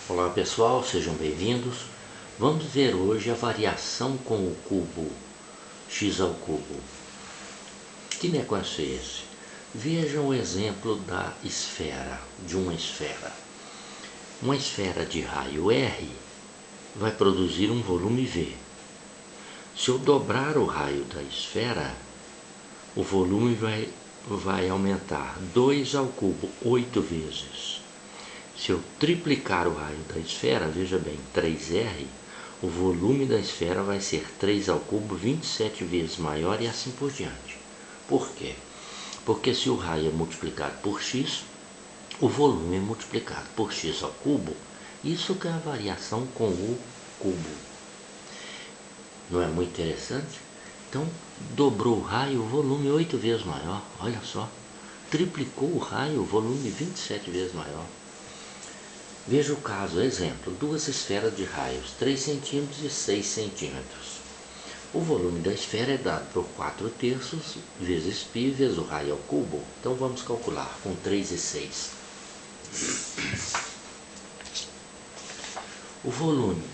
Olá pessoal, sejam bem-vindos. Vamos ver hoje a variação com o cubo x ao cubo. Que negócio é esse? Vejam o exemplo da esfera, de uma esfera. Uma esfera de raio R vai produzir um volume V. Se eu dobrar o raio da esfera, o volume vai aumentar 2 ao cubo 8 vezes. Se eu triplicar o raio da esfera, veja bem, 3R, o volume da esfera vai ser 3 ao cubo 27 vezes maior e assim por diante. Por quê? Porque se o raio é multiplicado por x, o volume é multiplicado por x ao cubo. Isso que é a variação com o cubo. Não é muito interessante? Então, dobrou o raio, o volume 8 vezes maior, olha só. Triplicou o raio, o volume 27 vezes maior. Veja o caso, exemplo, duas esferas de raios, 3 centímetros e 6 centímetros. O volume da esfera é dado por 4/3 vezes π vezes o raio ao cubo. Então vamos calcular com 3 e 6. O volume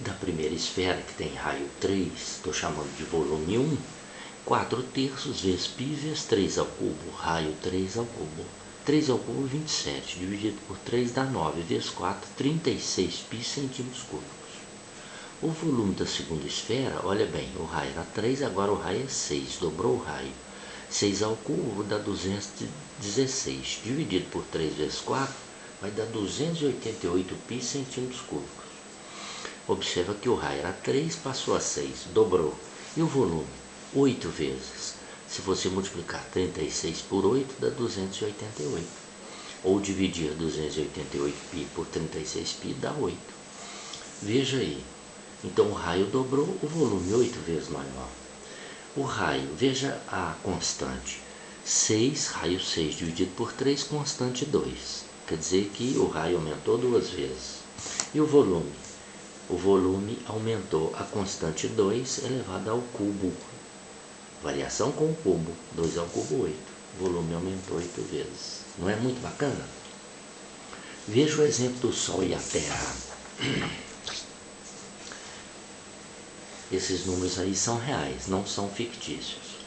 da primeira esfera, que tem raio 3, estou chamando de volume 1, 4/3 vezes π vezes 3 ao cubo, raio 3 ao cubo. 3 ao cubo, 27, dividido por 3 dá 9, vezes 4, 36 π centímetros cúbicos. O volume da segunda esfera, olha bem, o raio era 3, agora o raio é 6, dobrou o raio. 6 ao cubo dá 216, dividido por 3 vezes 4, vai dar 288 π centímetros cúbicos. Observa que o raio era 3, passou a 6, dobrou. E o volume? 8 vezes. Se você multiplicar 36 por 8, dá 288. Ou dividir 288π por 36π dá 8. Veja aí. Então o raio dobrou, o volume 8 vezes maior. O raio, veja a constante. 6, raio 6 dividido por 3, constante 2. Quer dizer que o raio aumentou 2 vezes. E o volume? O volume aumentou a constante 2 elevada ao cubo. Variação com o cubo, 2 ao cubo 8. O volume aumentou 8 vezes. Não é muito bacana? Veja o exemplo do Sol e a Terra. Esses números aí são reais, não são fictícios.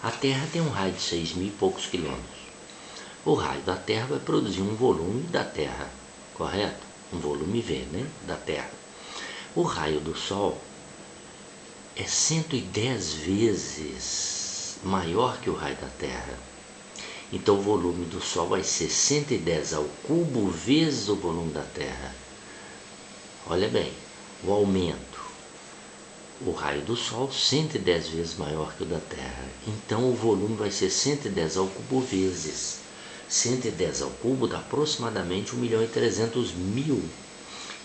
A Terra tem um raio de 6.000 e poucos quilômetros. O raio da Terra vai produzir um volume da Terra, correto? Um volume V, né? Da Terra. O raio do Sol é 110 vezes maior que o raio da Terra. Então o volume do Sol vai ser 110 ao cubo vezes o volume da Terra. Olha bem, o aumento. O raio do Sol 110 vezes maior que o da Terra. Então o volume vai ser 110 ao cubo vezes. 110 ao cubo dá aproximadamente 1.300.000.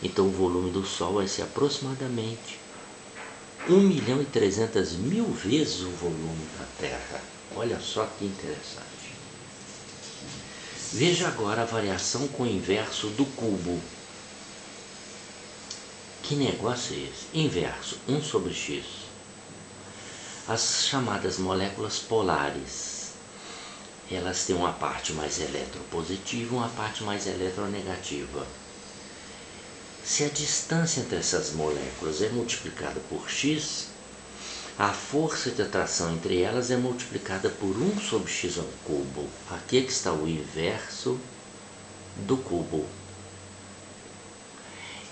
Então o volume do Sol vai ser aproximadamente 1.300.000 vezes o volume da Terra. Olha só que interessante. Veja agora a variação com o inverso do cubo. Que negócio é esse? Inverso, 1 sobre x. As chamadas moléculas polares, elas têm uma parte mais eletropositiva e uma parte mais eletronegativa. Se a distância entre essas moléculas é multiplicada por x, a força de atração entre elas é multiplicada por 1 sobre x ao cubo. Aqui é que está o inverso do cubo.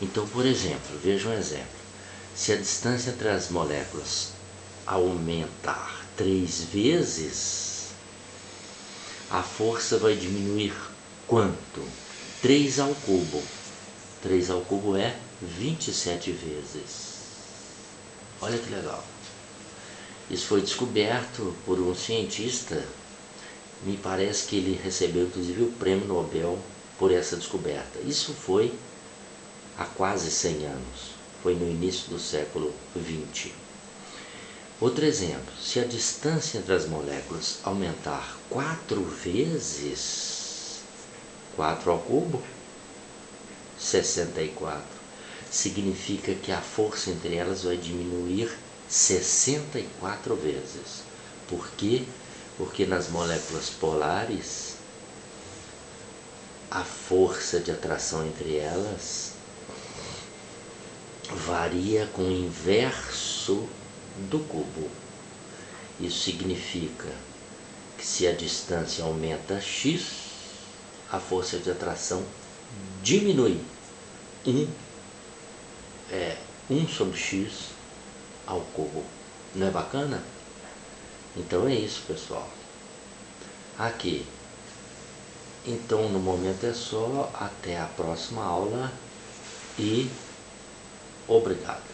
Então, por exemplo, veja um exemplo. Se a distância entre as moléculas aumentar 3 vezes, a força vai diminuir quanto? 3 ao cubo. 3 ao cubo é 27 vezes. Olha que legal. Isso foi descoberto por um cientista. Me parece que ele recebeu inclusive o prêmio Nobel por essa descoberta. Isso foi há quase 100 anos. Foi no início do século 20. Outro exemplo. Se a distância entre as moléculas aumentar 4 vezes, 4 ao cubo, 64, significa que a força entre elas vai diminuir 64 vezes. Por quê? Porque nas moléculas polares a força de atração entre elas varia com o inverso do cubo. Isso significa que se a distância aumenta x, a força de atração diminui. 1 sobre x ao cubo. Não é bacana? Então é isso, pessoal. Aqui. Então, no momento é só. Até a próxima aula e obrigado.